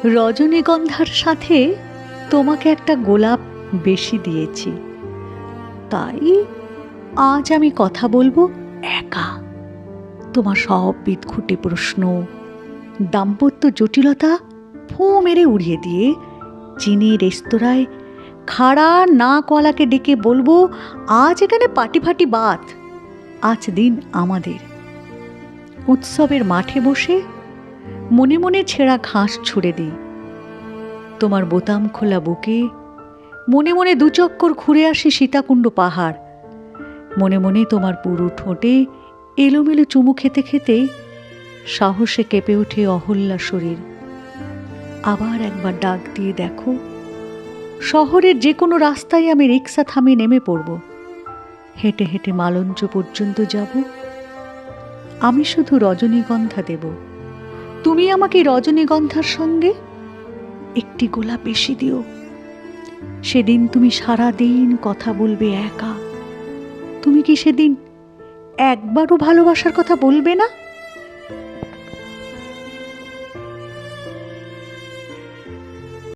রজনীগন্ধার সাথে তোমাকে একটা গোলাপ বেশি দিয়েছি, তাই আজ আমি কথা বলবো একা। তোমার সব বিদঘুটে প্রশ্ন, দাম্পত্য জটিলতা ফু মেরে উড়িয়ে দিয়ে চিনি রেস্তোরাঁয় খাড়া না কলাকে ডেকে বলবো, আজ এখানে পাটি ফাটি বাত, আজ দিন আমাদের। উৎসবের মাঠে বসে মনে মনে ছেঁড়া ঘাস ছুঁড়ে দিই। তোমার বোতাম খোলা বুকে মনে মনে দুচক্কর ঘুরে আসি সীতাকুণ্ড পাহাড়। মনে মনে তোমার পুরু ঠোঁটে এলোমেলো চুমু খেতে খেতে সাহসে কেঁপে ওঠে অহল্যা শরীর। আবার একবার ডাক দিয়ে দেখো, শহরের যে কোনো রাস্তায় আমি রিক্সা থামিয়ে নেমে পড়ব, হেঁটে হেঁটে মালঞ্চ পর্যন্ত যাব। আমি শুধু রজনীগন্ধা দেব, তুমি আমাকে রজনীগন্ধার সঙ্গে একটি গোলাপ বেশি দিও। সেদিন তুমি সারা দিন কথা বলবে একা। তুমি কি সেদিন একবারও ভালোবাসার কথা বলবে না?